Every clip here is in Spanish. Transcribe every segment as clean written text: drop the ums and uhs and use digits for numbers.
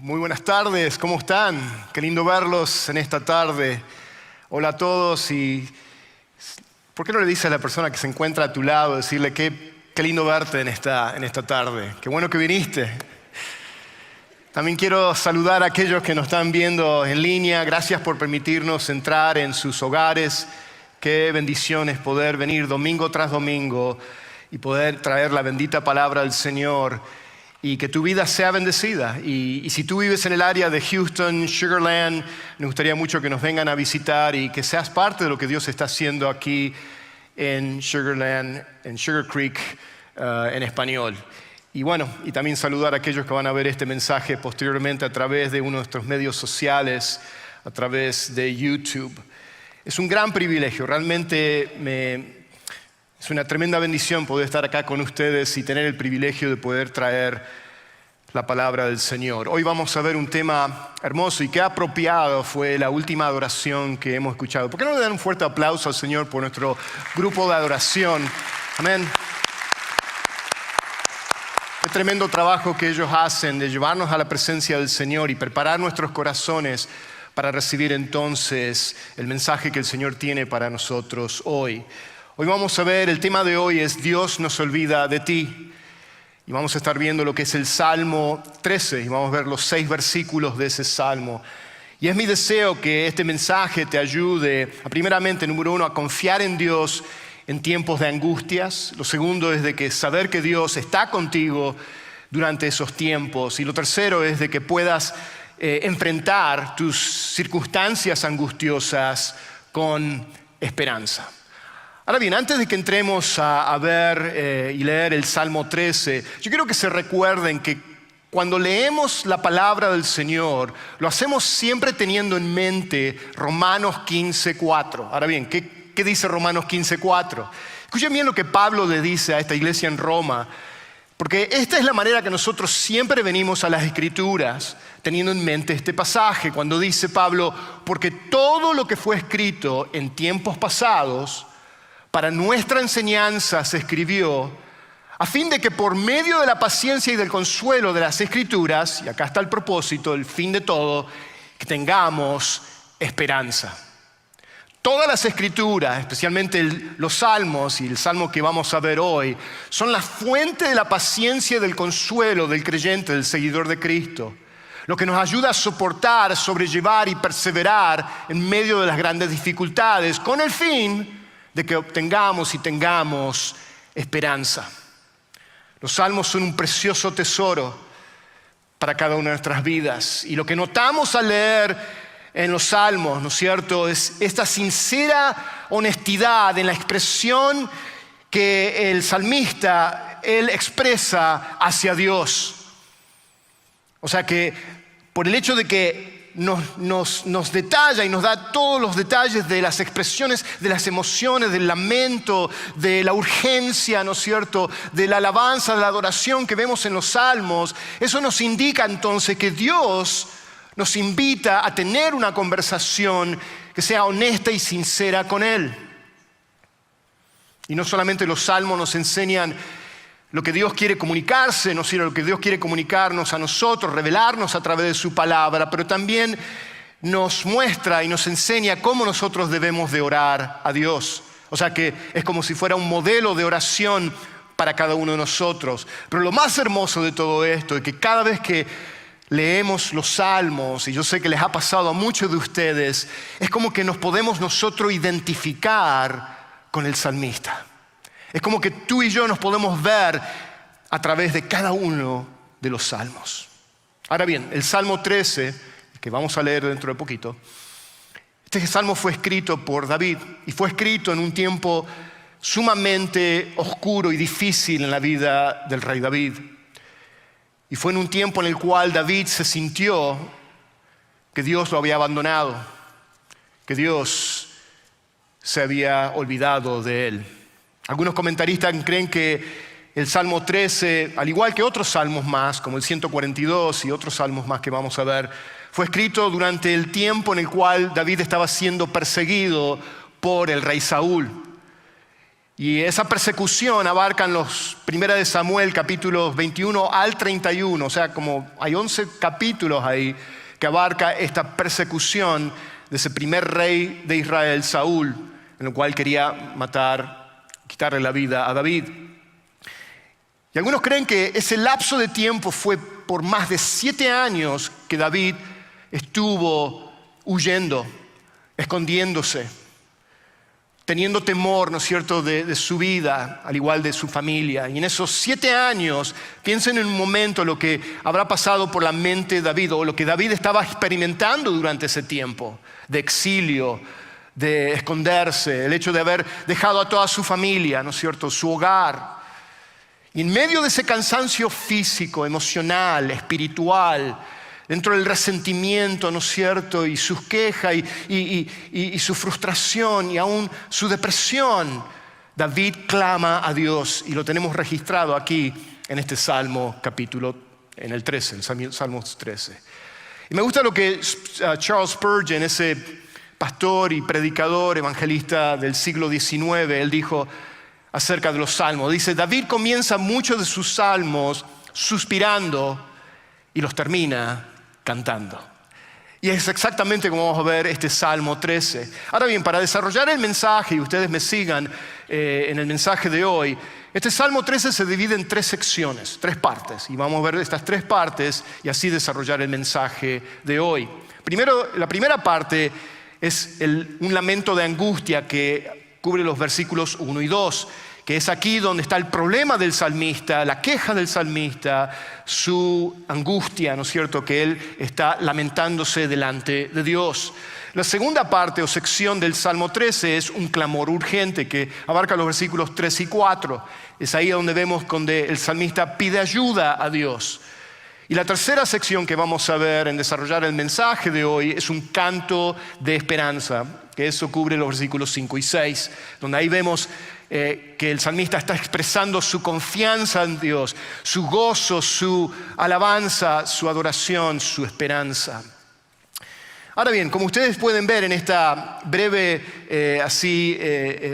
Muy buenas tardes, ¿cómo están? Qué lindo verlos en esta tarde. Hola a todos y ¿por qué no le dices a la persona que se encuentra a tu lado, decirle qué lindo verte en esta tarde? Qué bueno que viniste. También quiero saludar a aquellos que nos están viendo en línea. Gracias por permitirnos entrar en sus hogares. Qué bendición es poder venir domingo tras domingo y poder traer la bendita palabra del Señor y que tu vida sea bendecida. Y si tú vives en el área de Houston, Sugar Land, me gustaría mucho que nos vengan a visitar y que seas parte de lo que Dios está haciendo aquí en Sugar Land, en Sugar Creek, en español. Y bueno, y también saludar a aquellos que van a ver este mensaje posteriormente a través de uno de nuestros medios sociales, a través de YouTube. Es un gran privilegio, realmente es una tremenda bendición poder estar acá con ustedes y tener el privilegio de poder traer la palabra del Señor. Hoy vamos a ver un tema hermoso y qué apropiado fue la última adoración que hemos escuchado. ¿Por qué no le dan un fuerte aplauso al Señor por nuestro grupo de adoración? Amén. Qué tremendo trabajo que ellos hacen de llevarnos a la presencia del Señor y preparar nuestros corazones para recibir entonces el mensaje que el Señor tiene para nosotros hoy. Hoy vamos a ver, el tema de hoy es Dios no se olvida de ti. Y vamos a estar viendo lo que es el Salmo 13 y vamos a ver los 6 versículos de ese Salmo. Y es mi deseo que este mensaje te ayude, primeramente, número 1, a confiar en Dios en tiempos de angustias. Lo segundo es de que saber que Dios está contigo durante esos tiempos. Y lo tercero es de que puedas enfrentar tus circunstancias angustiosas con esperanza. Ahora bien, antes de que entremos a ver y leer el Salmo 13, yo quiero que se recuerden que cuando leemos la palabra del Señor, lo hacemos siempre teniendo en mente Romanos 15:4. Ahora bien, ¿qué dice Romanos 15:4? Escuchen bien lo que Pablo le dice a esta iglesia en Roma, porque esta es la manera que nosotros siempre venimos a las Escrituras, teniendo en mente este pasaje, cuando dice Pablo, porque todo lo que fue escrito en tiempos pasados, para nuestra enseñanza se escribió, a fin de que por medio de la paciencia y del consuelo de las Escrituras, y acá está el propósito, el fin de todo, que tengamos esperanza. Todas las Escrituras, especialmente los Salmos y el Salmo que vamos a ver hoy, son la fuente de la paciencia y del consuelo del creyente, del seguidor de Cristo. Lo que nos ayuda a soportar, sobrellevar y perseverar en medio de las grandes dificultades, con el fin de que obtengamos y tengamos esperanza. Los salmos son un precioso tesoro para cada una de nuestras vidas. Y lo que notamos al leer en los salmos, ¿no es cierto?, es esta sincera honestidad en la expresión que el salmista, él expresa hacia Dios. O sea que por el hecho de que nos detalla y nos da todos los detalles de las expresiones, de las emociones, del lamento, de la urgencia, ¿no es cierto?, de la alabanza, de la adoración que vemos en los salmos. Eso nos indica entonces que Dios nos invita a tener una conversación que sea honesta y sincera con Él. Y no solamente los salmos nos enseñan lo que Dios quiere comunicarse, no sino lo que Dios quiere comunicarnos a nosotros, revelarnos a través de su palabra, pero también nos muestra y nos enseña cómo nosotros debemos de orar a Dios. O sea que es como si fuera un modelo de oración para cada uno de nosotros. Pero lo más hermoso de todo esto es que cada vez que leemos los salmos, y yo sé que les ha pasado a muchos de ustedes, es como que nos podemos nosotros identificar con el salmista. Es como que tú y yo nos podemos ver a través de cada uno de los salmos. Ahora bien, el Salmo 13, que vamos a leer dentro de poquito, este salmo fue escrito por David y fue escrito en un tiempo sumamente oscuro y difícil en la vida del rey David. Y fue en un tiempo en el cual David se sintió que Dios lo había abandonado, que Dios se había olvidado de él. Algunos comentaristas creen que el Salmo 13, al igual que otros salmos más, como el 142 y otros salmos más que vamos a ver, fue escrito durante el tiempo en el cual David estaba siendo perseguido por el rey Saúl. Y esa persecución abarcan los 1 de Samuel, capítulos 21 al 31. O sea, como hay 11 capítulos ahí que abarca esta persecución de ese primer rey de Israel, Saúl, en el cual quería matar, quitarle la vida a David. Y algunos creen que ese lapso de tiempo fue por más de 7 años que David estuvo huyendo, escondiéndose, teniendo temor, ¿no es cierto?, de su vida, al igual de su familia. Y en esos 7 años, piensen en un momento lo que habrá pasado por la mente de David, o lo que David estaba experimentando durante ese tiempo de exilio, de esconderse, el hecho de haber dejado a toda su familia, ¿no es cierto?, su hogar. Y en medio de ese cansancio físico, emocional, espiritual, dentro del resentimiento, ¿no es cierto?, y sus quejas y su frustración y aún su depresión, David clama a Dios, y lo tenemos registrado aquí en este Salmo capítulo, en el 13, el Salmo 13. Y me gusta lo que Charles Spurgeon, ese pastor y predicador evangelista del siglo XIX, él dijo acerca de los salmos. Dice: David comienza muchos de sus salmos suspirando y los termina cantando. Y es exactamente como vamos a ver este Salmo 13. Ahora bien, para desarrollar el mensaje, y ustedes me sigan en el mensaje de hoy, este Salmo 13 se divide en 3 secciones, 3 partes. Y vamos a ver estas 3 partes y así desarrollar el mensaje de hoy. Primero, la primera parte es un lamento de angustia que cubre los versículos 1 y 2. Que es aquí donde está el problema del salmista, la queja del salmista, su angustia, ¿no es cierto?, que él está lamentándose delante de Dios. La segunda parte o sección del Salmo 13 es un clamor urgente que abarca los versículos 3 y 4. Es ahí donde vemos donde el salmista pide ayuda a Dios. Y la tercera sección que vamos a ver en desarrollar el mensaje de hoy es un canto de esperanza, que eso cubre los versículos 5 y 6, donde ahí vemos que el salmista está expresando su confianza en Dios, su gozo, su alabanza, su adoración, su esperanza. Ahora bien, como ustedes pueden ver en esta breve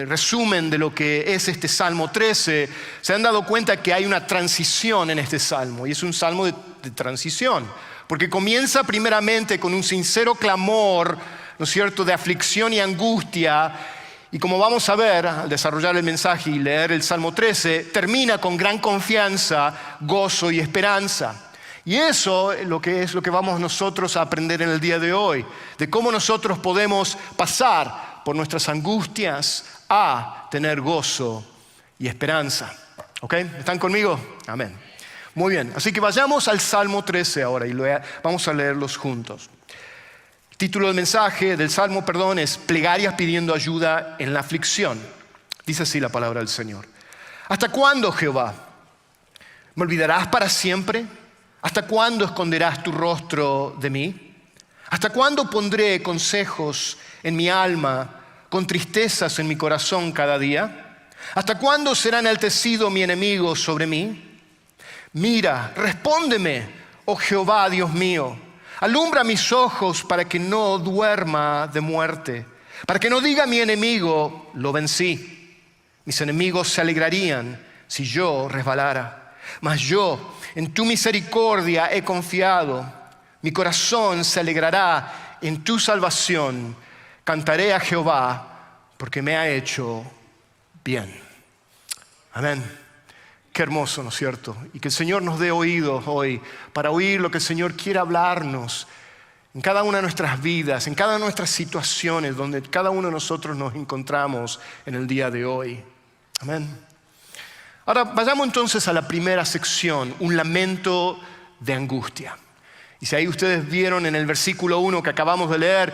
resumen de lo que es este Salmo 13, se han dado cuenta que hay una transición en este salmo, y es un salmo de transición, porque comienza primeramente con un sincero clamor, ¿no es cierto?, de aflicción y angustia. Y como vamos a ver al desarrollar el mensaje y leer el Salmo 13, termina con gran confianza, gozo y esperanza. Y eso es lo que vamos nosotros a aprender en el día de hoy, de cómo nosotros podemos pasar por nuestras angustias a tener gozo y esperanza. ¿Ok? ¿Están conmigo? Amén. Muy bien, así que vayamos al Salmo 13 ahora y vamos a leerlos juntos. El título del mensaje, del Salmo, es Plegarias pidiendo ayuda en la aflicción. Dice así la palabra del Señor. ¿Hasta cuándo, Jehová? ¿Me olvidarás para siempre? ¿Hasta cuándo esconderás tu rostro de mí? ¿Hasta cuándo pondré consejos en mi alma, con tristezas en mi corazón cada día? ¿Hasta cuándo será enaltecido mi enemigo sobre mí? Mira, respóndeme, oh Jehová, Dios mío. Alumbra mis ojos para que no duerma de muerte, para que no diga mi enemigo, lo vencí. Mis enemigos se alegrarían si yo resbalara. Mas yo en tu misericordia he confiado. Mi corazón se alegrará en tu salvación. Cantaré a Jehová porque me ha hecho bien. Amén. Qué hermoso, ¿no es cierto? Y que el Señor nos dé oídos hoy para oír lo que el Señor quiere hablarnos en cada una de nuestras vidas, en cada una de nuestras situaciones donde cada uno de nosotros nos encontramos en el día de hoy. Amén. Ahora vayamos entonces a la primera sección, un lamento de angustia. Y si ahí ustedes vieron en el versículo 1 que acabamos de leer,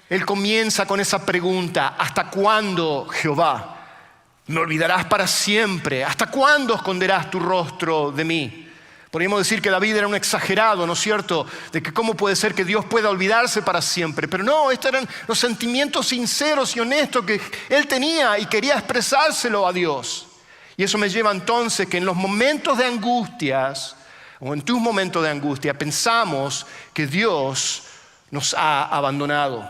él comienza con esa pregunta: ¿hasta cuándo, Jehová? ¿Me olvidarás para siempre? ¿Hasta cuándo esconderás tu rostro de mí? Podríamos decir que David era un exagerado, ¿no es cierto? De que cómo puede ser que Dios pueda olvidarse para siempre. Pero no, estos eran los sentimientos sinceros y honestos que él tenía y quería expresárselo a Dios. Y eso me lleva entonces que en los momentos de angustias, o en tus momentos de angustia, pensamos que Dios nos ha abandonado.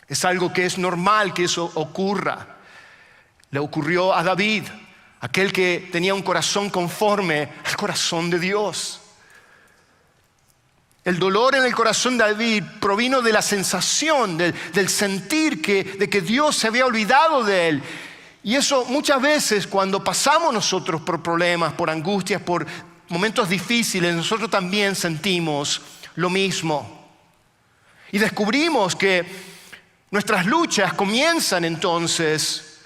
Es algo que es normal que eso ocurra. le ocurrió a David, aquel que tenía un corazón conforme al corazón de Dios. El dolor en el corazón de David provino de la sensación, del sentir de que Dios se había olvidado de él. Y eso muchas veces cuando pasamos nosotros por problemas, por angustias, por momentos difíciles, nosotros también sentimos lo mismo. Y descubrimos que nuestras luchas comienzan entonces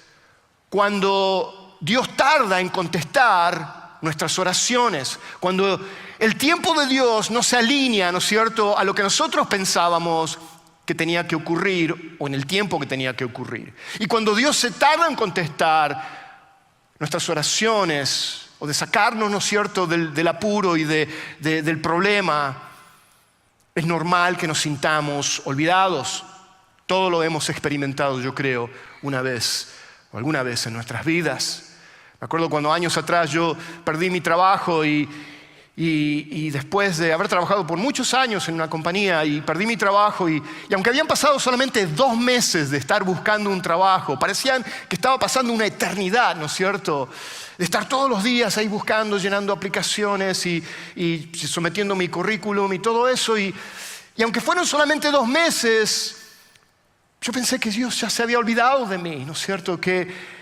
cuando Dios tarda en contestar nuestras oraciones, cuando el tiempo de Dios no se alinea, ¿no es cierto?, a lo que nosotros pensábamos que tenía que ocurrir o en el tiempo que tenía que ocurrir. Y cuando Dios se tarda en contestar nuestras oraciones o de sacarnos, ¿no es cierto?, del apuro y del problema, es normal que nos sintamos olvidados. Todo lo hemos experimentado, yo creo, una vez o alguna vez en nuestras vidas. Me acuerdo cuando años atrás yo perdí mi trabajo y después de haber trabajado por muchos años en una compañía y perdí mi trabajo y aunque habían pasado solamente 2 meses de estar buscando un trabajo, parecían que estaba pasando una eternidad, ¿no es cierto? De estar todos los días ahí buscando, llenando aplicaciones y sometiendo mi currículum y todo eso. Y aunque fueron solamente 2 meses, yo pensé que Dios ya se había olvidado de mí, ¿no es cierto? Que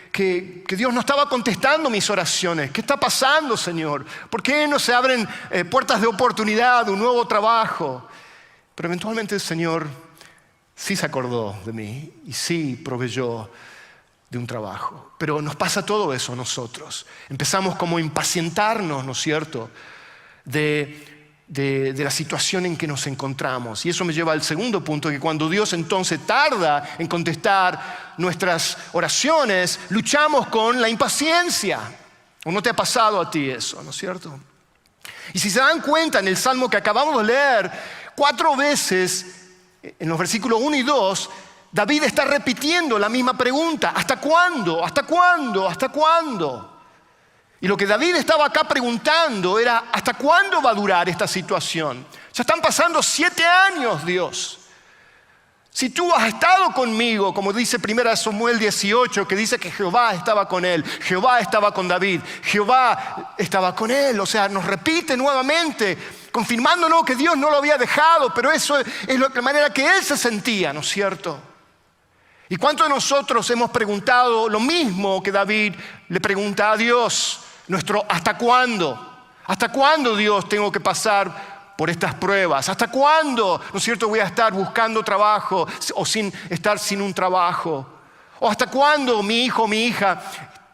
Dios no estaba contestando mis oraciones. ¿Qué está pasando, Señor? ¿Por qué no se abren puertas de oportunidad, un nuevo trabajo? Pero eventualmente el Señor sí se acordó de mí y sí proveyó de un trabajo. Pero nos pasa todo eso a nosotros. Empezamos como a impacientarnos, ¿no es cierto?, de la situación en que nos encontramos. Y eso me lleva al segundo punto, que cuando Dios entonces tarda en contestar nuestras oraciones, luchamos con la impaciencia. ¿O no te ha pasado a ti eso, no es cierto? Y si se dan cuenta, en el Salmo que acabamos de leer, 4 veces, en los versículos 1 y 2, David está repitiendo la misma pregunta. ¿Hasta cuándo? ¿Hasta cuándo? ¿Hasta cuándo? Y lo que David estaba acá preguntando era, ¿hasta cuándo va a durar esta situación? Ya están pasando 7 años, Dios. Si tú has estado conmigo, como dice 1 Samuel 18, que dice que Jehová estaba con él, Jehová estaba con David, Jehová estaba con él. O sea, nos repite nuevamente, confirmándonos que Dios no lo había dejado, pero eso es la manera que él se sentía, ¿no es cierto? ¿Y cuántos de nosotros hemos preguntado lo mismo que David le pregunta a Dios? Nuestro ¿hasta cuándo? ¿Hasta cuándo, Dios, tengo que pasar por estas pruebas? ¿Hasta cuándo, no es cierto, voy a estar buscando trabajo o estar sin un trabajo? ¿O hasta cuándo mi hijo o mi hija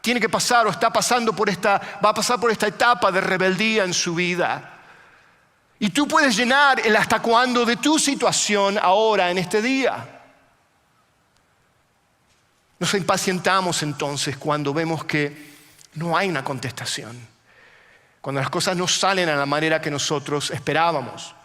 tiene que pasar o va a pasar por esta etapa de rebeldía en su vida? Y tú puedes llenar el hasta cuándo de tu situación ahora, en este día. Nos impacientamos entonces cuando vemos que no hay una contestación, cuando las cosas no salen a la manera que nosotros esperábamos.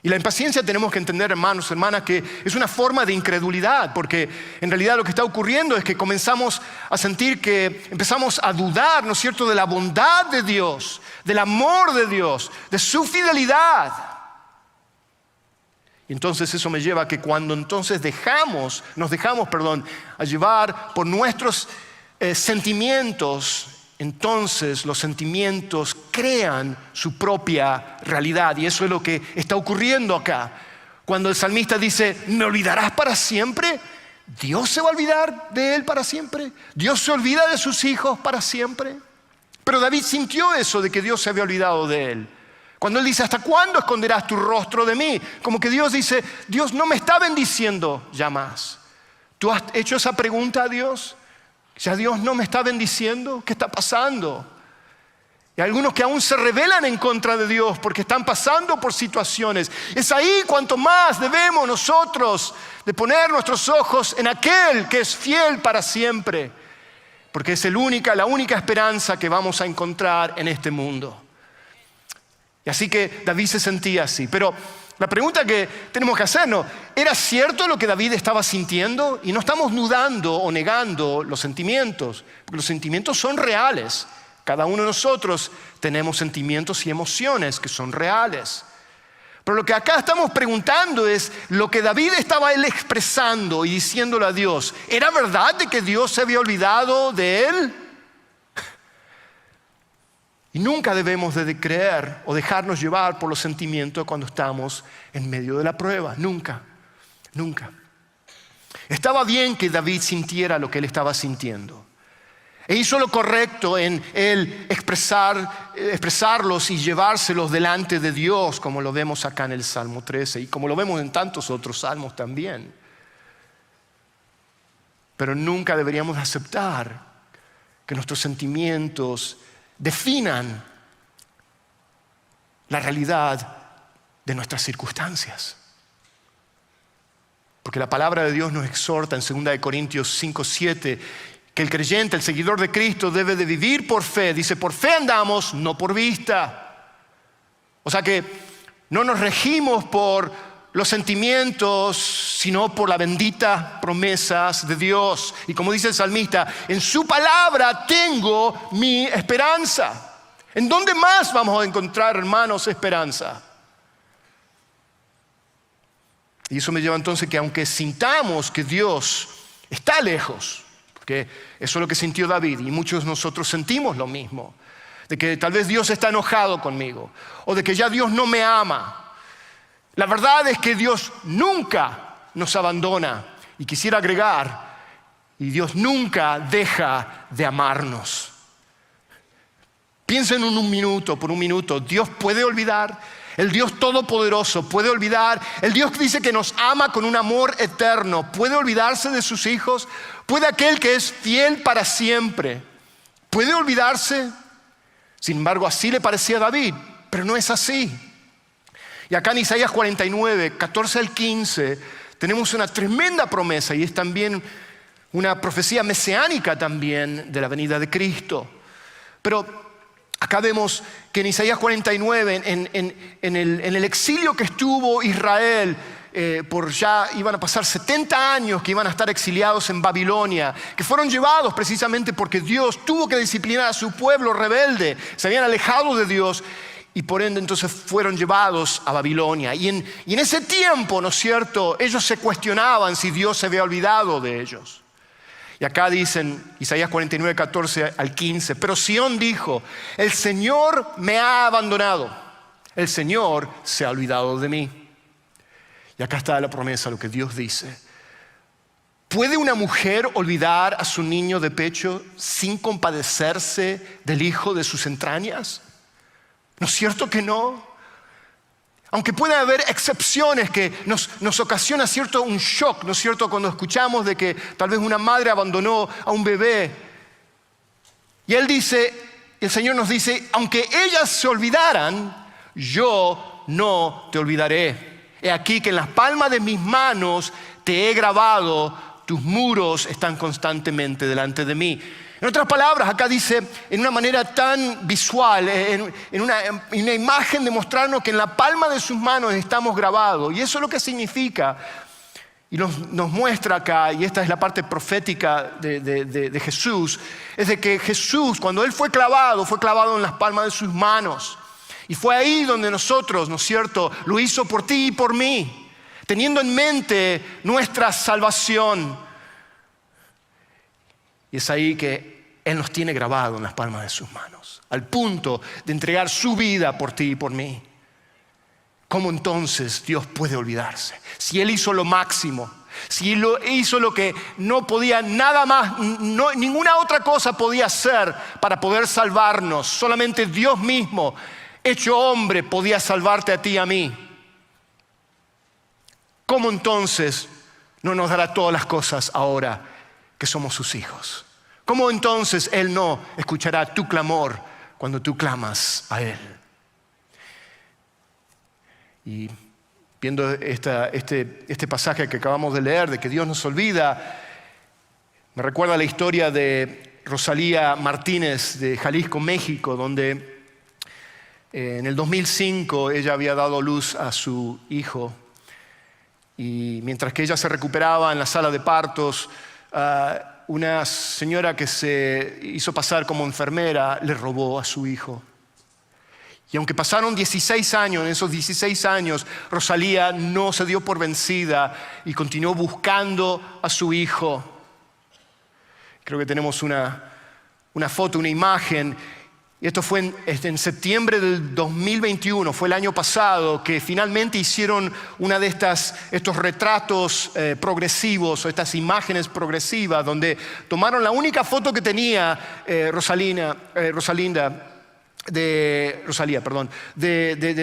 Y la impaciencia tenemos que entender, hermanos, hermanas, que es una forma de incredulidad, porque en realidad lo que está ocurriendo es que comenzamos a sentir que empezamos a dudar, ¿no es cierto?, de la bondad de Dios, del amor de Dios, de su fidelidad. Y entonces eso me lleva a que cuando entonces nos dejamos a llevar por nuestros sentimientos, entonces los sentimientos crean su propia realidad. Y eso es lo que está ocurriendo acá. Cuando el salmista dice, ¿me olvidarás para siempre? ¿Dios se va a olvidar de él para siempre? ¿Dios se olvida de sus hijos para siempre? Pero David sintió eso de que Dios se había olvidado de él. Cuando él dice, ¿hasta cuándo esconderás tu rostro de mí? Como que Dios dice, Dios no me está bendiciendo ya más. ¿Tú has hecho esa pregunta a Dios? ¿Ya Dios no me está bendiciendo? ¿Qué está pasando? Y hay algunos que aún se rebelan en contra de Dios porque están pasando por situaciones. Es ahí cuanto más debemos nosotros de poner nuestros ojos en aquel que es fiel para siempre. Porque es la única esperanza que vamos a encontrar en este mundo. Y así que David se sentía así. Pero la pregunta que tenemos que hacernos, ¿era cierto lo que David estaba sintiendo? Y no estamos dudando o negando los sentimientos, porque los sentimientos son reales. Cada uno de nosotros tenemos sentimientos y emociones que son reales. Pero lo que acá estamos preguntando es lo que David estaba él expresando y diciéndole a Dios. ¿Era verdad de que Dios se había olvidado de él? Y nunca debemos de creer o dejarnos llevar por los sentimientos cuando estamos en medio de la prueba. Nunca, nunca. Estaba bien que David sintiera lo que él estaba sintiendo. E hizo lo correcto en él expresarlos y llevárselos delante de Dios, como lo vemos acá en el Salmo 13 y como lo vemos en tantos otros salmos también. Pero nunca deberíamos aceptar que nuestros sentimientos definan la realidad de nuestras circunstancias. Porque la palabra de Dios nos exhorta en 2 Corintios 5:7 que el creyente, el seguidor de Cristo, debe de vivir por fe. Dice, por fe andamos, no por vista. O sea que no nos regimos por los sentimientos, sino por las benditas promesas de Dios. Y como dice el salmista, en su palabra tengo mi esperanza. ¿En dónde más vamos a encontrar, hermanos, esperanza? Y eso me lleva entonces que aunque sintamos que Dios está lejos, porque eso es lo que sintió David y muchos de nosotros sentimos lo mismo, de que tal vez Dios está enojado conmigo o de que ya Dios no me ama. La verdad es que Dios nunca nos abandona y quisiera agregar, y Dios nunca deja de amarnos. Piensen por un minuto, Dios puede olvidar. El Dios Todopoderoso puede olvidar. El Dios que dice que nos ama con un amor eterno, ¿puede olvidarse de sus hijos? ¿Puede aquel que es fiel para siempre? ¿Puede olvidarse? Sin embargo, así le parecía a David, pero no es así. Y acá en Isaías 49, 14 al 15, tenemos una tremenda promesa y es también una profecía mesiánica también de la venida de Cristo. Pero acá vemos que en Isaías 49, en el exilio que estuvo Israel, ya iban a pasar 70 años que iban a estar exiliados en Babilonia, que fueron llevados precisamente porque Dios tuvo que disciplinar a su pueblo rebelde, se habían alejado de Dios y por ende entonces fueron llevados a Babilonia. Y en ese tiempo, ¿no es cierto?, ellos se cuestionaban si Dios se había olvidado de ellos. Y acá dicen, Isaías 49, 14 al 15, pero Sión dijo, el Señor me ha abandonado, el Señor se ha olvidado de mí. Y acá está la promesa, lo que Dios dice. ¿Puede una mujer olvidar a su niño de pecho sin compadecerse del hijo de sus entrañas? ¿No es cierto que no? Aunque pueda haber excepciones que nos ocasiona un shock, ¿no es cierto? Cuando escuchamos de que tal vez una madre abandonó a un bebé. Y el Señor nos dice, aunque ellas se olvidaran, yo no te olvidaré. He aquí que en las palmas de mis manos te he grabado, tus muros están constantemente delante de mí. En otras palabras, acá dice en una manera tan visual, en una imagen de mostrarnos que en la palma de sus manos estamos grabados. Y eso es lo que significa. Y nos muestra acá, y esta es la parte profética de Jesús, es de que Jesús, cuando Él fue clavado en las palmas de sus manos. Y fue ahí donde nosotros, ¿no es cierto?, lo hizo por ti y por mí, teniendo en mente nuestra salvación. Y es ahí que Él nos tiene grabado en las palmas de sus manos, al punto de entregar su vida por ti y por mí. ¿Cómo entonces Dios puede olvidarse? Si Él hizo lo máximo, si Él hizo lo que no podía nada más, ninguna otra cosa podía hacer para poder salvarnos, solamente Dios mismo, hecho hombre, podía salvarte a ti y a mí. ¿Cómo entonces no nos dará todas las cosas ahora que somos sus hijos? ¿Cómo entonces Él no escuchará tu clamor cuando tú clamas a Él? Y viendo este pasaje que acabamos de leer, de que Dios nos olvida, me recuerda la historia de Rosalía Martínez de Jalisco, México, donde en el 2005 ella había dado luz a su hijo. Y mientras que ella se recuperaba en la sala de partos, una señora que se hizo pasar como enfermera le robó a su hijo. Y aunque pasaron 16 años, en esos 16 años Rosalía no se dio por vencida y continuó buscando a su hijo. Creo que tenemos una foto, una imagen. Y esto fue en septiembre del 2021, fue el año pasado, que finalmente hicieron una de estos retratos progresivos o estas imágenes progresivas, donde tomaron la única foto que tenía Rosalía, de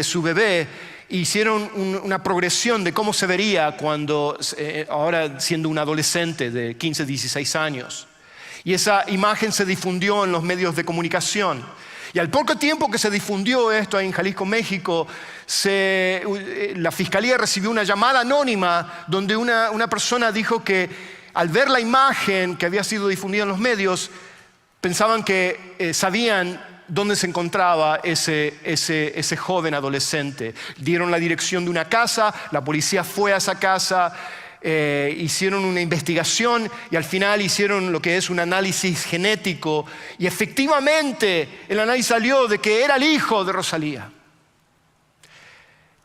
su bebé. Hicieron una progresión de cómo se vería cuando, ahora siendo un adolescente de 15, 16 años. Y esa imagen se difundió en los medios de comunicación. Y al poco tiempo que se difundió esto en Jalisco, México, la fiscalía recibió una llamada anónima donde una persona dijo que al ver la imagen que había sido difundida en los medios, pensaban que sabían dónde se encontraba ese joven adolescente. Dieron la dirección de una casa, la policía fue a esa casa, hicieron una investigación y al final hicieron lo que es un análisis genético y efectivamente el análisis salió de que era el hijo de Rosalía.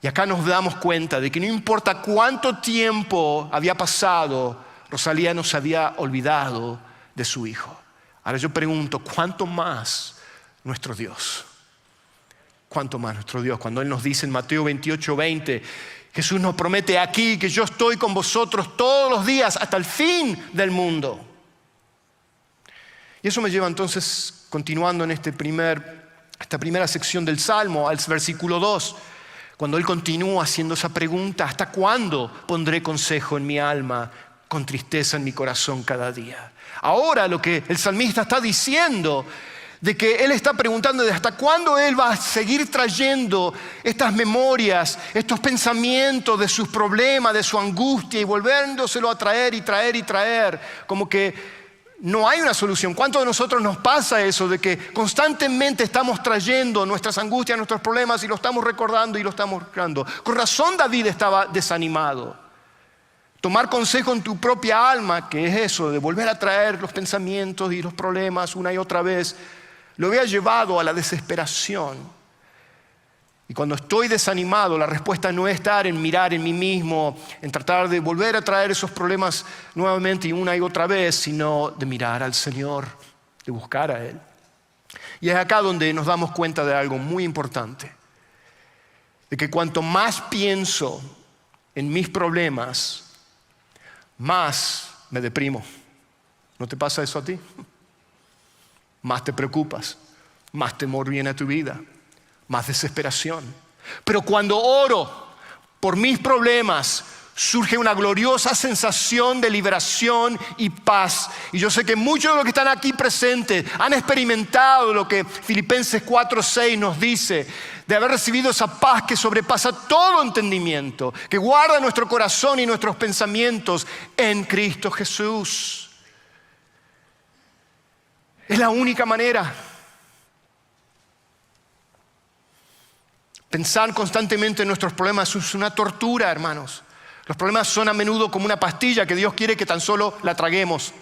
Y acá nos damos cuenta de que no importa cuánto tiempo había pasado, Rosalía no se había olvidado de su hijo. Ahora yo pregunto, ¿cuánto más nuestro Dios? ¿Cuánto más nuestro Dios? Cuando Él nos dice en Mateo 28:20, Jesús nos promete aquí que yo estoy con vosotros todos los días hasta el fin del mundo. Y eso me lleva entonces, continuando en esta primera sección del Salmo, al versículo 2, cuando Él continúa haciendo esa pregunta: ¿hasta cuándo pondré consejo en mi alma, con tristeza en mi corazón cada día? Ahora lo que el salmista está diciendo, de que él está preguntando de hasta cuándo él va a seguir trayendo estas memorias, estos pensamientos de sus problemas, de su angustia, y volviéndoselo a traer y traer y traer, como que no hay una solución. ¿Cuántos de nosotros nos pasa eso, de que constantemente estamos trayendo nuestras angustias, nuestros problemas, y lo estamos recordando y lo estamos recordando? Con razón David estaba desanimado. Tomar consejo en tu propia alma, que es eso, de volver a traer los pensamientos y los problemas una y otra vez, lo había llevado a la desesperación. Y cuando estoy desanimado, la respuesta no es estar en mirar en mí mismo, en tratar de volver a traer esos problemas nuevamente y una y otra vez, sino de mirar al Señor, de buscar a Él. Y es acá donde nos damos cuenta de algo muy importante, de que cuanto más pienso en mis problemas, más me deprimo. ¿No te pasa eso a ti? Más te preocupas, más temor viene a tu vida, más desesperación. Pero cuando oro por mis problemas, surge una gloriosa sensación de liberación y paz. Y yo sé que muchos de los que están aquí presentes han experimentado lo que Filipenses 4:6 nos dice, de haber recibido esa paz que sobrepasa todo entendimiento, que guarda nuestro corazón y nuestros pensamientos en Cristo Jesús. Es la única manera. Pensar constantemente en nuestros problemas es una tortura, hermanos. Los problemas son a menudo como una pastilla que Dios quiere que tan solo la traguemos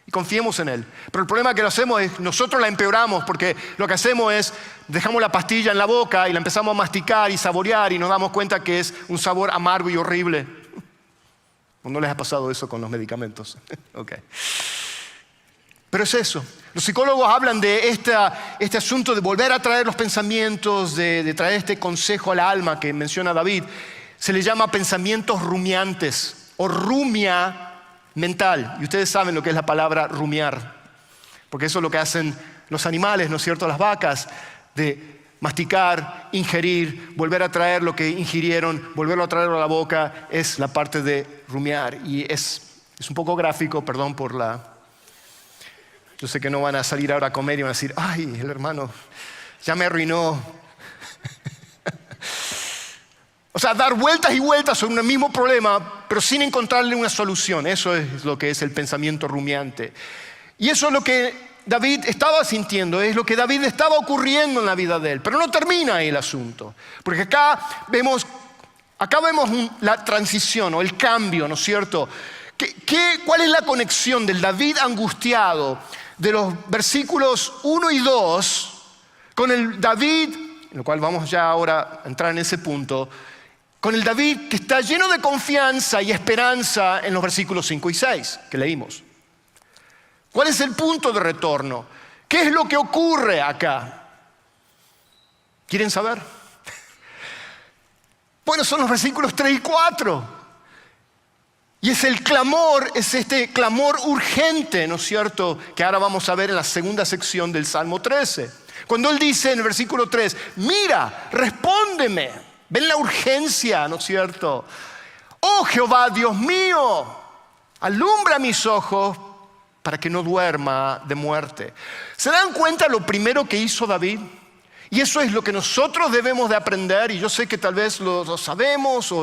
y confiemos en Él. Pero el problema que lo hacemos es nosotros la empeoramos, porque lo que hacemos es dejamos la pastilla en la boca y la empezamos a masticar y saborear y nos damos cuenta que es un sabor amargo y horrible. ¿No les ha pasado eso con los medicamentos? Okay. Pero es eso. Los psicólogos hablan de este asunto de volver a traer los pensamientos, de traer este consejo al alma que menciona David. Se le llama pensamientos rumiantes o rumia mental. Y ustedes saben lo que es la palabra rumiar, porque eso es lo que hacen los animales, ¿no es cierto? Las vacas, de masticar, ingerir, volver a traer lo que ingirieron, volverlo a traer a la boca, es la parte de rumiar. Y es un poco gráfico, perdón por la... Yo sé que no van a salir ahora a comer y van a decir, ay, el hermano ya me arruinó. O sea, dar vueltas y vueltas sobre un mismo problema, pero sin encontrarle una solución. Eso es lo que es el pensamiento rumiante. Y eso es lo que David estaba sintiendo, es lo que David estaba ocurriendo en la vida de él. Pero no termina ahí el asunto, porque acá vemos la transición o el cambio, ¿no es cierto? ¿Cuál es la conexión del David angustiado de los versículos 1 y 2 con el David en lo cual vamos ya ahora a entrar en ese punto, con el David que está lleno de confianza y esperanza en los versículos 5 y 6 que leímos. ¿Cuál es el punto de retorno? ¿Qué es lo que ocurre acá? ¿Quieren saber? Bueno, son los versículos 3 y 4. Y es el clamor, es este clamor urgente, ¿no es cierto?, que ahora vamos a ver en la segunda sección del Salmo 13. Cuando él dice en el versículo 3, mira, respóndeme. ¿Ven la urgencia, no es cierto? Oh Jehová, Dios mío, alumbra mis ojos para que no duerma de muerte. ¿Se dan cuenta lo primero que hizo David? Y eso es lo que nosotros debemos de aprender, y yo sé que tal vez lo sabemos,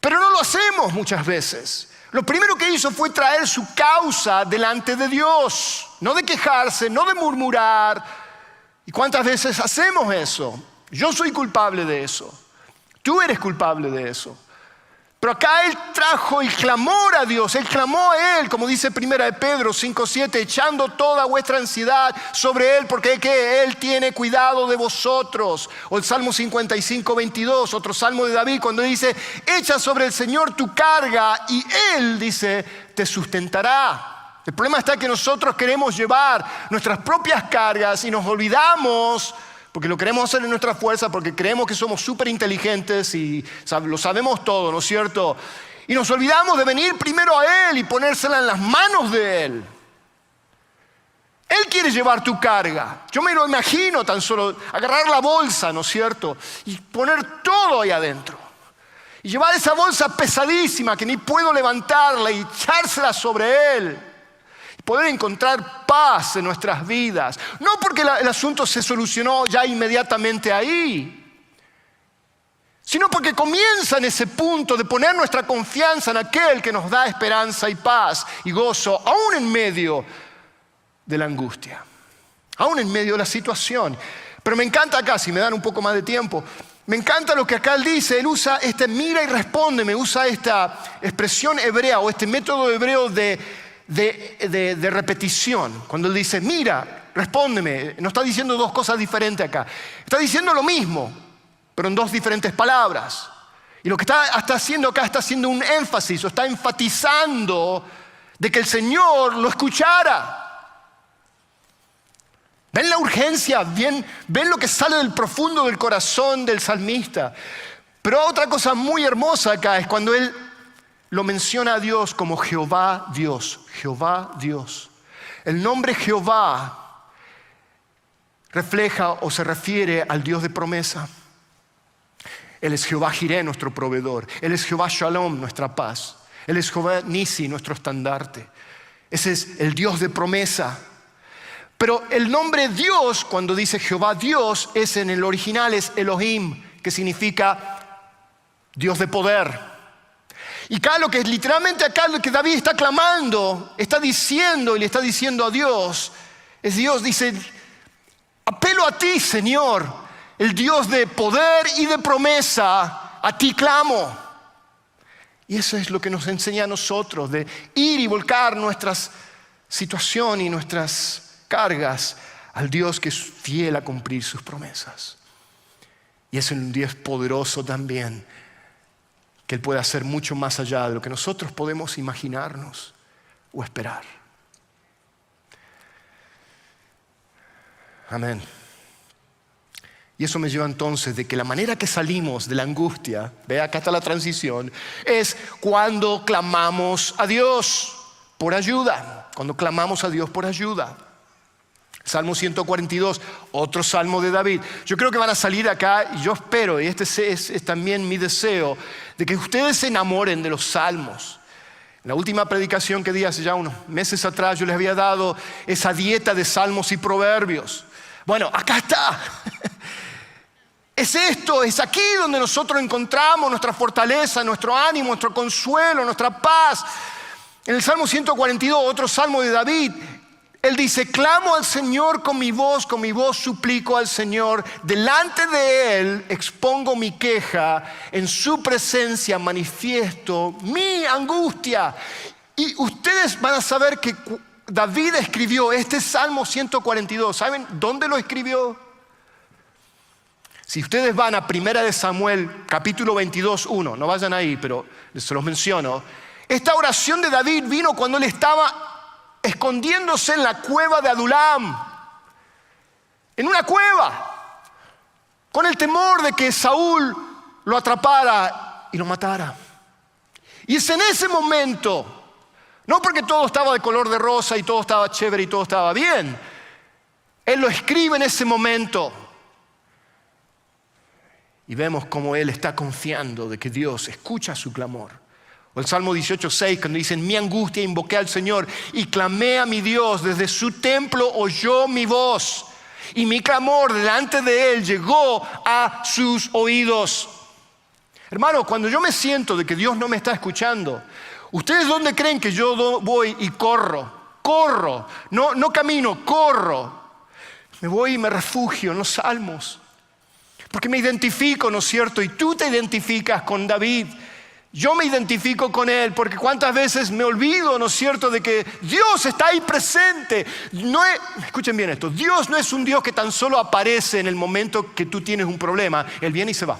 pero no lo hacemos muchas veces. Lo primero que hizo fue traer su causa delante de Dios, no de quejarse, no de murmurar. ¿Y cuántas veces hacemos eso? Yo soy culpable de eso. Tú eres culpable de eso. Pero acá él trajo el clamor a Dios. Él clamó a él, como dice 1 de Pedro 5:7, echando toda vuestra ansiedad sobre él, porque que él tiene cuidado de vosotros. O el Salmo 55:22, otro salmo de David, cuando dice, echa sobre el Señor tu carga y él, dice, te sustentará. El problema está que nosotros queremos llevar nuestras propias cargas y nos olvidamos, porque lo queremos hacer en nuestra fuerza, porque creemos que somos súper inteligentes y lo sabemos todo, ¿no es cierto? Y nos olvidamos de venir primero a Él y ponérsela en las manos de Él. Él quiere llevar tu carga. Yo me lo imagino tan solo agarrar la bolsa, ¿no es cierto? Y poner todo ahí adentro. Y llevar esa bolsa pesadísima que ni puedo levantarla y echársela sobre Él. Poder encontrar paz en nuestras vidas. No porque el asunto se solucionó ya inmediatamente ahí, sino porque comienza en ese punto de poner nuestra confianza en aquel que nos da esperanza y paz y gozo, aún en medio de la angustia, aún en medio de la situación. Pero me encanta acá, si me dan un poco más de tiempo, me encanta lo que acá él dice. Él usa mira y respóndeme, usa esta expresión hebrea o este método hebreo de repetición. Cuando él dice, mira, respóndeme, no está diciendo dos cosas diferentes acá. Está diciendo lo mismo, pero en dos diferentes palabras. Y lo que está haciendo acá, está haciendo un énfasis, o está enfatizando de que el Señor lo escuchara. ¿Ven la urgencia? ¿Ven lo que sale del profundo del corazón del salmista? Pero otra cosa muy hermosa acá es cuando él lo menciona a Dios como Jehová Dios. Jehová Dios. El nombre Jehová refleja o se refiere al Dios de promesa. Él es Jehová Jireh, nuestro proveedor. Él es Jehová Shalom, nuestra paz. Él es Jehová Nisi, nuestro estandarte. Ese es el Dios de promesa. Pero el nombre Dios, cuando dice Jehová Dios, en el original es Elohim, que significa Dios de poder. Y acá literalmente acá lo que David está clamando, está diciendo y le está diciendo a Dios, es Dios dice, apelo a ti, Señor, el Dios de poder y de promesa, a ti clamo. Y eso es lo que nos enseña a nosotros, de ir y volcar nuestras situaciones y nuestras cargas al Dios que es fiel a cumplir sus promesas. Y es un Dios poderoso también, que Él puede hacer mucho más allá de lo que nosotros podemos imaginarnos o esperar. Amén. Y eso me lleva entonces de que la manera que salimos de la angustia, ve acá está la transición, es cuando clamamos a Dios por ayuda. Cuando clamamos a Dios por ayuda. Salmo 142, otro salmo de David. Yo creo que van a salir acá y yo espero, y este es también mi deseo, de que ustedes se enamoren de los salmos. En la última predicación que di hace ya unos meses atrás, yo les había dado esa dieta de salmos y proverbios. Bueno, acá está. Es esto, es aquí donde nosotros encontramos nuestra fortaleza, nuestro ánimo, nuestro consuelo, nuestra paz. En el Salmo 142, otro salmo de David, él dice, clamo al Señor con mi voz suplico al Señor. Delante de Él expongo mi queja, en su presencia manifiesto mi angustia. Y ustedes van a saber que David escribió este Salmo 142. ¿Saben dónde lo escribió? Si ustedes van a 1 Samuel, capítulo 22, 1, no vayan ahí, pero se los menciono. Esta oración de David vino cuando él estaba escondiéndose en la cueva de Adulam. En una cueva, con el temor de que Saúl lo atrapara y lo matara. Y es en ese momento, no porque todo estaba de color de rosa y todo estaba chévere y todo estaba bien, él lo escribe en ese momento. Y vemos cómo él está confiando de que Dios escucha su clamor. O el Salmo 18:6, cuando dice: en mi angustia invoqué al Señor y clamé a mi Dios, desde su templo oyó mi voz. Y mi clamor delante de él llegó a sus oídos. Hermano, cuando yo me siento de que Dios no me está escuchando, ¿ustedes dónde creen que yo voy y corro? Corro, no camino, corro. Me voy y me refugio en los salmos. Porque me identifico, ¿no es cierto? Y tú te identificas con David. Yo me identifico con él, porque cuántas veces me olvido, ¿no es cierto?, de que Dios está ahí presente. Escuchen bien esto, Dios no es un Dios que tan solo aparece en el momento que tú tienes un problema. Él viene y se va.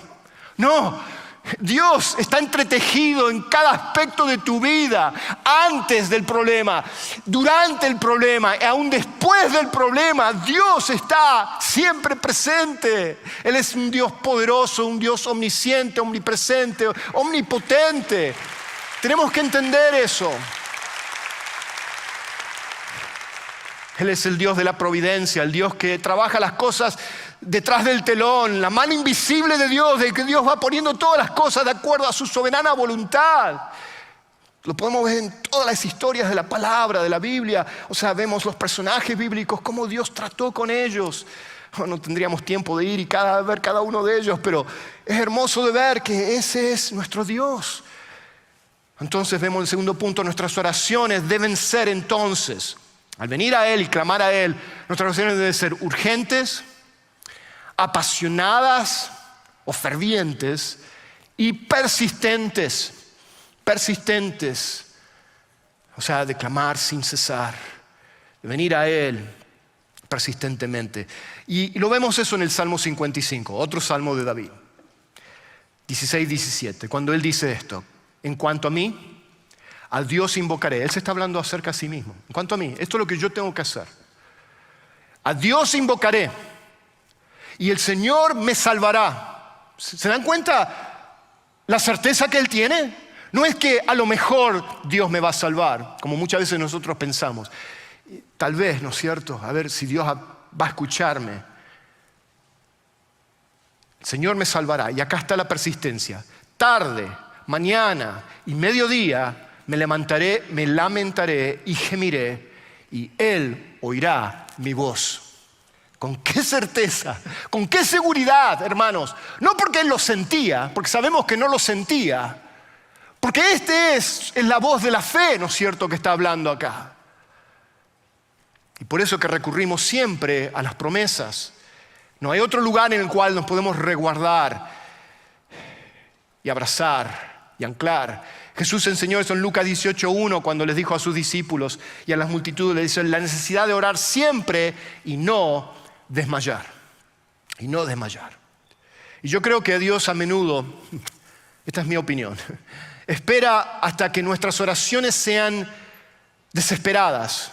No, Dios está entretejido en cada aspecto de tu vida, antes del problema, durante el problema y aún después del problema. Dios está siempre presente. Él es un Dios poderoso, un Dios omnisciente, omnipresente, omnipotente. Tenemos que entender eso. Él es el Dios de la providencia, el Dios que trabaja las cosas detrás del telón, la mano invisible de Dios, de que Dios va poniendo todas las cosas de acuerdo a su soberana voluntad. Lo podemos ver en todas las historias de la palabra, de la Biblia. O sea, vemos los personajes bíblicos, cómo Dios trató con ellos. No tendríamos tiempo de ir y ver cada uno de ellos, pero es hermoso de ver que ese es nuestro Dios. Entonces vemos el segundo punto: nuestras oraciones deben ser entonces, al venir a Él y clamar a Él, nuestras oraciones deben ser urgentes, apasionadas o fervientes y persistentes. Persistentes, o sea, de clamar sin cesar, de venir a Él persistentemente. Y lo vemos eso en el Salmo 55, otro salmo de David, 16-17, cuando él dice esto: en cuanto a mí, a Dios invocaré. Él se está hablando acerca de sí mismo. En cuanto a mí, esto es lo que yo tengo que hacer. A Dios invocaré y el Señor me salvará. ¿Se dan cuenta la certeza que Él tiene? No es que a lo mejor Dios me va a salvar, como muchas veces nosotros pensamos. Tal vez, ¿no es cierto? A ver si Dios va a escucharme. El Señor me salvará. Y acá está la persistencia. Tarde, mañana y mediodía me levantaré, me lamentaré y gemiré, y Él oirá mi voz. ¿Con qué certeza? ¿Con qué seguridad, hermanos? No porque Él lo sentía, porque sabemos que no lo sentía, porque es la voz de la fe, ¿no es cierto?, que está hablando acá. Y por eso que recurrimos siempre a las promesas. No hay otro lugar en el cual nos podemos resguardar y abrazar y anclar. Jesús enseñó eso en Lucas 18:1 cuando les dijo a sus discípulos y a las multitudes, les dice: la necesidad de orar siempre y no desmayar. Y no desmayar. Y yo creo que Dios a menudo, esta es mi opinión, espera hasta que nuestras oraciones sean desesperadas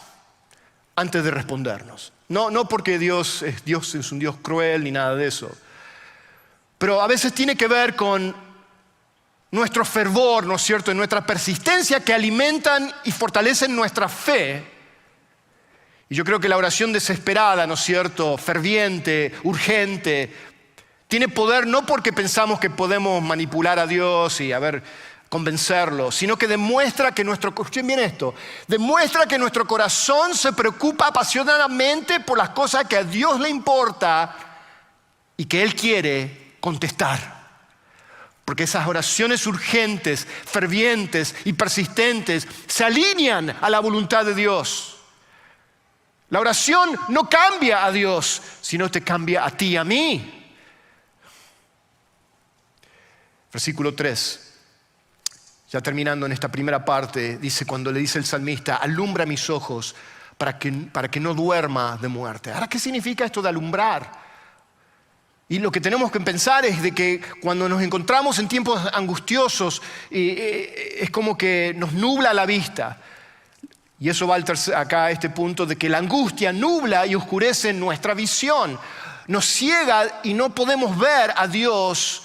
antes de respondernos. No porque Dios es un Dios cruel ni nada de eso. Pero a veces tiene que ver con nuestro fervor, ¿no es cierto?, y nuestra persistencia, que alimentan y fortalecen nuestra fe. Y yo creo que la oración desesperada, ¿no es cierto?, ferviente, urgente, tiene poder no porque pensamos que podemos manipular a Dios y convencerlo, sino que demuestra que escuchen bien esto, demuestra que nuestro corazón se preocupa apasionadamente por las cosas que a Dios le importa y que Él quiere contestar. Porque esas oraciones urgentes, fervientes y persistentes se alinean a la voluntad de Dios. La oración no cambia a Dios, sino te cambia a ti y a mí. Versículo 3. Ya terminando en esta primera parte, dice, cuando le dice el salmista: alumbra mis ojos para que no duerma de muerte. Ahora, ¿qué significa esto de alumbrar? Y lo que tenemos que pensar es de que cuando nos encontramos en tiempos angustiosos, es como que nos nubla la vista. Y eso va acá a este punto de que la angustia nubla y oscurece nuestra visión. Nos ciega y no podemos ver a Dios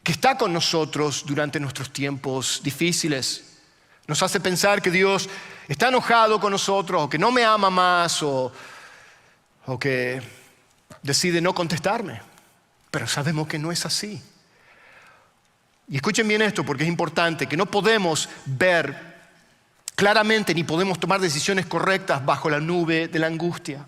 que está con nosotros durante nuestros tiempos difíciles. Nos hace pensar que Dios está enojado con nosotros, o que no me ama más, o que decide no contestarme. Pero sabemos que no es así. Y escuchen bien esto, porque es importante, que no podemos ver claramente ni podemos tomar decisiones correctas bajo la nube de la angustia.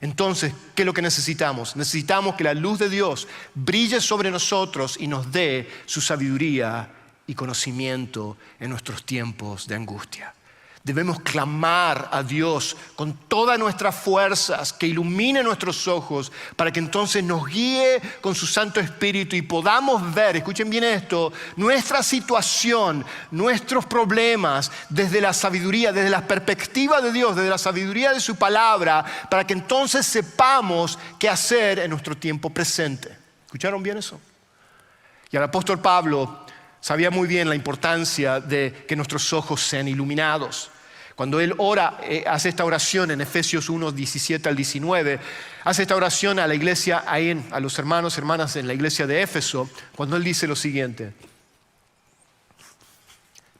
Entonces, ¿qué es lo que necesitamos? Necesitamos que la luz de Dios brille sobre nosotros y nos dé su sabiduría y conocimiento en nuestros tiempos de angustia. Debemos clamar a Dios con todas nuestras fuerzas, que ilumine nuestros ojos para que entonces nos guíe con su Santo Espíritu y podamos ver, escuchen bien esto, nuestra situación, nuestros problemas desde la sabiduría, desde la perspectiva de Dios, desde la sabiduría de su palabra, para que entonces sepamos qué hacer en nuestro tiempo presente. ¿Escucharon bien eso? Y el apóstol Pablo sabía muy bien la importancia de que nuestros ojos sean iluminados. Cuando él ora, hace esta oración en Efesios 1, 17 al 19, hace esta oración a la iglesia, a los hermanos, hermanas en la iglesia de Éfeso, cuando él dice lo siguiente: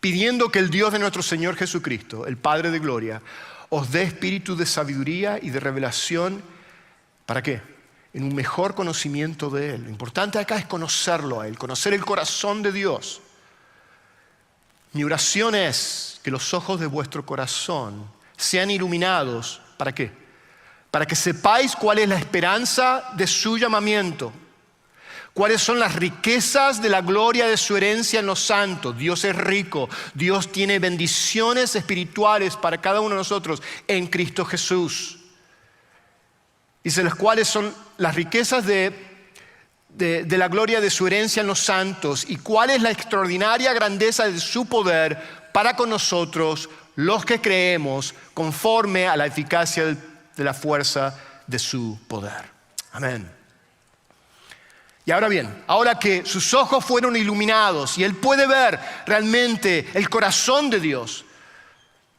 pidiendo que el Dios de nuestro Señor Jesucristo, el Padre de gloria, os dé espíritu de sabiduría y de revelación. ¿Para qué? En un mejor conocimiento de Él. Lo importante acá es conocerlo a Él, conocer el corazón de Dios. Mi oración es que los ojos de vuestro corazón sean iluminados. ¿Para qué? Para que sepáis cuál es la esperanza de su llamamiento, cuáles son las riquezas de la gloria de su herencia en los santos. Dios es rico, Dios tiene bendiciones espirituales para cada uno de nosotros en Cristo Jesús. Dice, las cuales son las riquezas de la gloria de su herencia en los santos, y cuál es la extraordinaria grandeza de su poder para con nosotros los que creemos, conforme a la eficacia de la fuerza de su poder. Amén. Y ahora bien, ahora que sus ojos fueron iluminados y él puede ver realmente el corazón de Dios,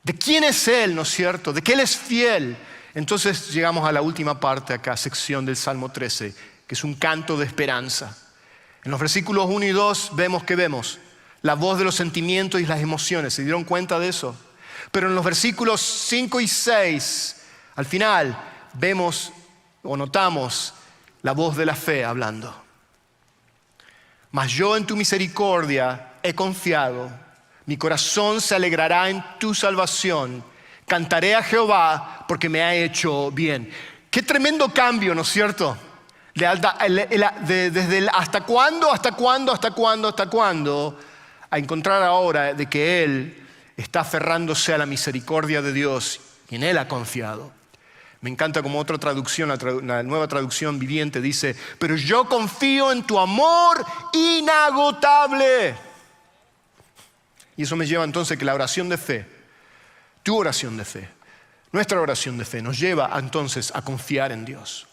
de quién es Él, ¿no es cierto?, de que Él es fiel, entonces llegamos a la última parte acá, sección del Salmo 13, que es un canto de esperanza. En los versículos 1 y 2 vemos la voz de los sentimientos y las emociones. ¿Se dieron cuenta de eso? Pero en los versículos 5 y 6, al final, vemos o notamos la voz de la fe hablando. Mas yo en tu misericordia he confiado, mi corazón se alegrará en tu salvación. Cantaré a Jehová porque me ha hecho bien. Qué tremendo cambio, ¿no es cierto? Desde el hasta cuándo, a encontrar ahora de que Él está aferrándose a la misericordia de Dios y en Él ha confiado. Me encanta como otra traducción, la nueva traducción viviente dice: pero yo confío en tu amor inagotable. Y eso me lleva entonces que la oración de fe, tu oración de fe, nuestra oración de fe nos lleva entonces a confiar en Dios.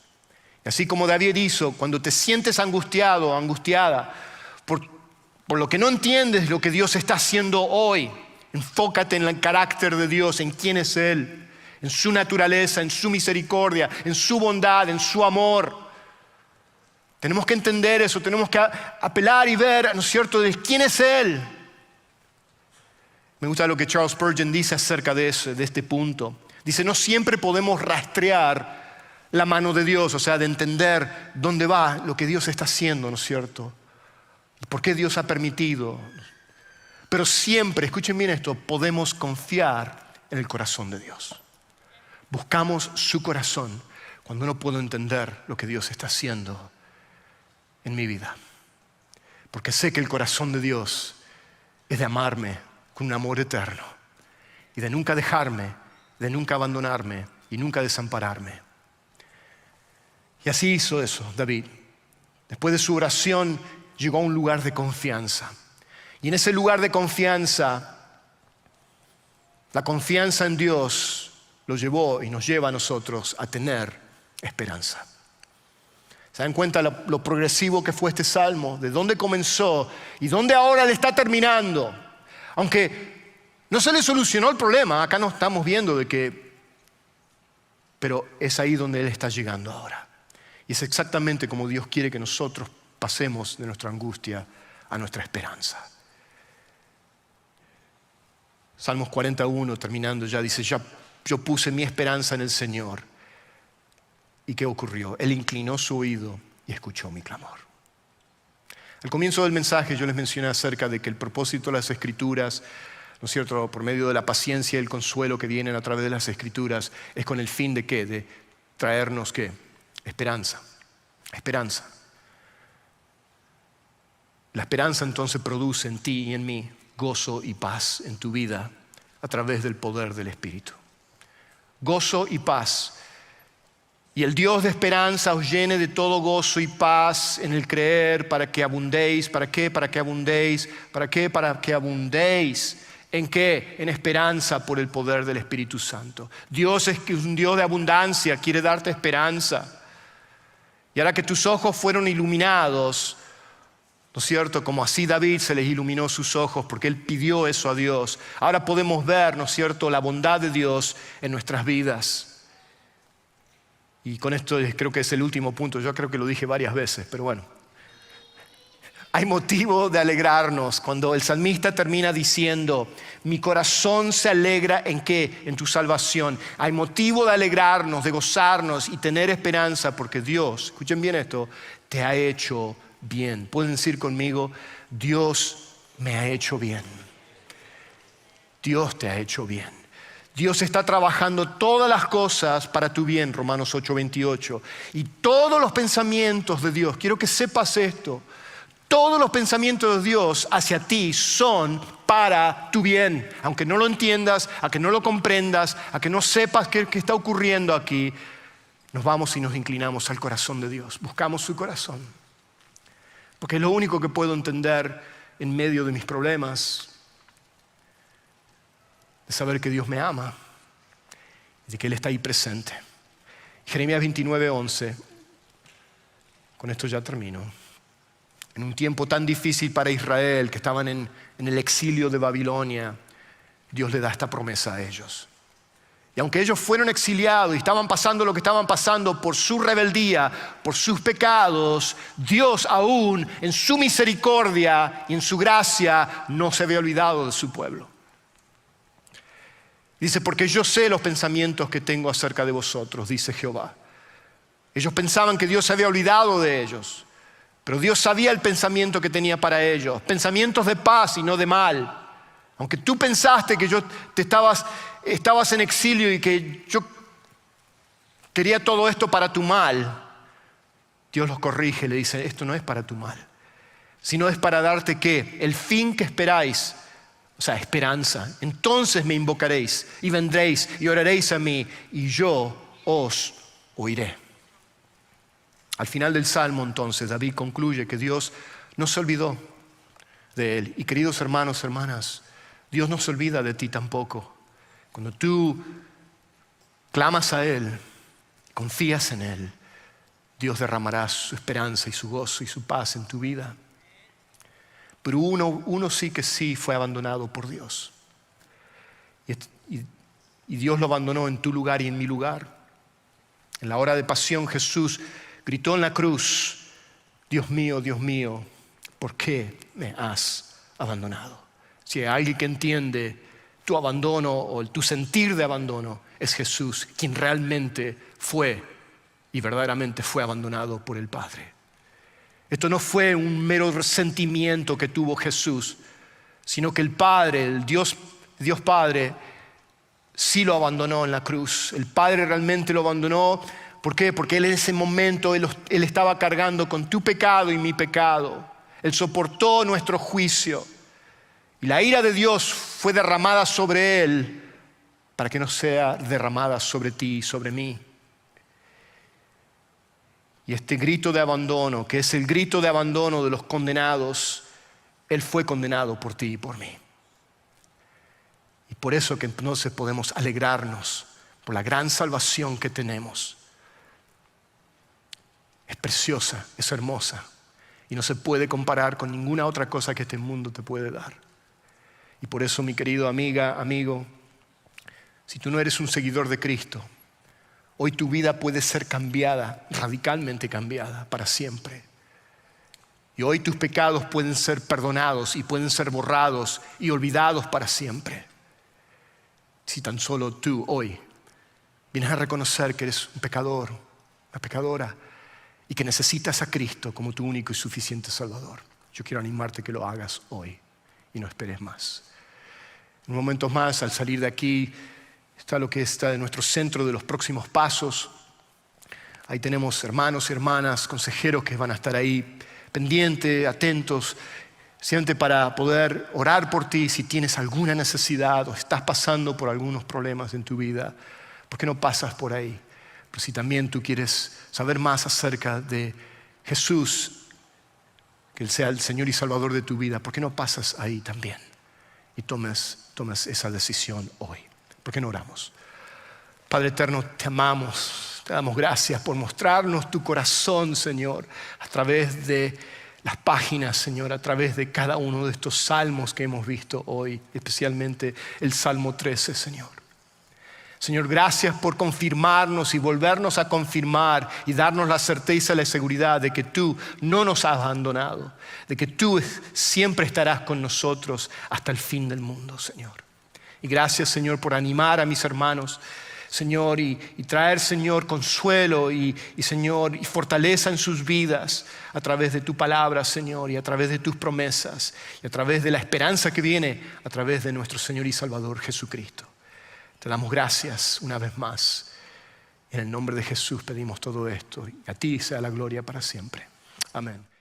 Y así como David hizo, cuando te sientes angustiado o angustiada por lo que no entiendes lo que Dios está haciendo hoy, enfócate en el carácter de Dios, en quién es Él, en su naturaleza, en su misericordia, en su bondad, en su amor. Tenemos que entender eso, tenemos que apelar y ver, ¿no es cierto?, de quién es Él. Me gusta lo que Charles Spurgeon dice acerca de este punto. Dice, no siempre podemos rastrear la mano de Dios, o sea, de entender dónde va lo que Dios está haciendo, ¿no es cierto? ¿Y por qué Dios ha permitido? Pero siempre, escuchen bien esto, podemos confiar en el corazón de Dios. Buscamos su corazón cuando no puedo entender lo que Dios está haciendo en mi vida. Porque sé que el corazón de Dios es de amarme con un amor eterno y de nunca dejarme, de nunca abandonarme y nunca desampararme. Y así hizo eso David. Después de su oración llegó a un lugar de confianza. Y en ese lugar de confianza, la confianza en Dios lo llevó y nos lleva a nosotros a tener esperanza. ¿Se dan cuenta lo progresivo que fue este salmo? De dónde comenzó y dónde ahora le está terminando. Aunque no se le solucionó el problema, acá no estamos viendo pero es ahí donde Él está llegando ahora. Y es exactamente como Dios quiere que nosotros pasemos de nuestra angustia a nuestra esperanza. Salmos 41, terminando ya, dice, yo puse mi esperanza en el Señor. ¿Y qué ocurrió? Él inclinó su oído y escuchó mi clamor. Al comienzo del mensaje yo les mencioné acerca de que el propósito de las Escrituras, ¿no es cierto?, por medio de la paciencia y el consuelo que vienen a través de las Escrituras, es con el fin de ¿qué? De traernos ¿qué? Esperanza. Esperanza. La esperanza entonces produce en ti y en mí gozo y paz en tu vida a través del poder del Espíritu. Gozo y paz. Y el Dios de esperanza os llene de todo gozo y paz en el creer para que abundéis. ¿Para qué? Para que abundéis. ¿Para qué? Para que abundéis. ¿En qué? En esperanza por el poder del Espíritu Santo. Dios es un Dios de abundancia, quiere darte esperanza. Y ahora que tus ojos fueron iluminados, ¿no es cierto? Como así David se les iluminó sus ojos porque él pidió eso a Dios. Ahora podemos ver, ¿no es cierto?, la bondad de Dios en nuestras vidas. Y con esto creo que es el último punto. Yo creo que lo dije varias veces, pero bueno. Hay motivo de alegrarnos cuando el salmista termina diciendo, mi corazón se alegra ¿en qué? En tu salvación. Hay motivo de alegrarnos, de gozarnos y tener esperanza porque Dios, escuchen bien esto, te ha hecho bien. Pueden decir conmigo, Dios me ha hecho bien. Dios te ha hecho bien. Dios está trabajando todas las cosas para tu bien, Romanos 8:28. Y todos los pensamientos de Dios, quiero que sepas esto, todos los pensamientos de Dios hacia ti son para tu bien. Aunque no lo entiendas, a que no lo comprendas, a que no sepas qué está ocurriendo aquí, nos vamos y nos inclinamos al corazón de Dios. Buscamos su corazón. Porque es lo único que puedo entender en medio de mis problemas. De saber que Dios me ama y de que Él está ahí presente. Jeremías 29:11. Con esto ya termino. En un tiempo tan difícil para Israel, que estaban en el exilio de Babilonia, Dios le da esta promesa a ellos. Y aunque ellos fueron exiliados y estaban pasando lo que estaban pasando por su rebeldía, por sus pecados, Dios aún en su misericordia y en su gracia no se había olvidado de su pueblo. Dice, porque yo sé los pensamientos que tengo acerca de vosotros, dice Jehová. Ellos pensaban que Dios se había olvidado de ellos, pero Dios sabía el pensamiento que tenía para ellos, pensamientos de paz y no de mal. Aunque tú pensaste que estabas en exilio y que yo quería todo esto para tu mal, Dios los corrige y le dice, esto no es para tu mal, sino es para darte ¿qué? El fin que esperáis. O sea, esperanza. Entonces me invocaréis y vendréis y oraréis a mí y yo os oiré. Al final del Salmo entonces David concluye que Dios no se olvidó de él. Y queridos hermanos, hermanas, Dios no se olvida de ti tampoco. Cuando tú clamas a Él, confías en Él, Dios derramará su esperanza y su gozo y su paz en tu vida. Pero uno sí que sí fue abandonado por Dios. Y Dios lo abandonó en tu lugar y en mi lugar. En la hora de pasión Jesús gritó en la cruz, Dios mío, ¿por qué me has abandonado? Si hay alguien que entiende tu abandono o tu sentir de abandono, es Jesús, quien realmente fue y verdaderamente fue abandonado por el Padre. Esto no fue un mero sentimiento que tuvo Jesús, sino que el Padre, el Dios Padre, sí lo abandonó en la cruz. El Padre realmente lo abandonó. ¿Por qué? Porque Él en ese momento, Él estaba cargando con tu pecado y mi pecado. Él soportó nuestro juicio. Y la ira de Dios fue derramada sobre Él para que no sea derramada sobre ti y sobre mí. Y este grito de abandono, que es el grito de abandono de los condenados, Él fue condenado por ti y por mí. Y por eso que entonces podemos alegrarnos por la gran salvación que tenemos. es preciosa, es hermosa y no se puede comparar con ninguna otra cosa que este mundo te puede dar. Y por eso, mi querido amigo, si tú no eres un seguidor de Cristo, hoy tu vida puede ser cambiada, radicalmente cambiada, para siempre. Y hoy tus pecados pueden ser perdonados y pueden ser borrados y olvidados para siempre. Si tan solo tú hoy vienes a reconocer que eres un pecador, una pecadora, y que necesitas a Cristo como tu único y suficiente Salvador. Yo quiero animarte que lo hagas hoy y no esperes más. En momentos más, al salir de aquí, está lo que está de nuestro centro de los próximos pasos. Ahí tenemos hermanos y hermanas, consejeros que van a estar ahí pendientes, atentos, siempre para poder orar por ti si tienes alguna necesidad o estás pasando por algunos problemas en tu vida. ¿Por qué no pasas por ahí? Pero si también tú quieres saber más acerca de Jesús, que Él sea el Señor y Salvador de tu vida, ¿por qué no pasas ahí también? Y tomes esa decisión hoy. ¿Por qué no oramos? Padre eterno, te amamos, te damos gracias por mostrarnos tu corazón, Señor, a través de las páginas, Señor, a través de cada uno de estos salmos que hemos visto hoy, especialmente el Salmo 13, Señor. Señor, gracias por confirmarnos y volvernos a confirmar y darnos la certeza y la seguridad de que tú no nos has abandonado, de que tú siempre estarás con nosotros hasta el fin del mundo, Señor. Y gracias, Señor, por animar a mis hermanos, Señor, y traer, Señor, consuelo y Señor, y fortaleza en sus vidas a través de tu palabra, Señor, y a través de tus promesas, y a través de la esperanza que viene a través de nuestro Señor y Salvador Jesucristo. Te damos gracias una vez más. En el nombre de Jesús pedimos todo esto, y a ti sea la gloria para siempre. Amén.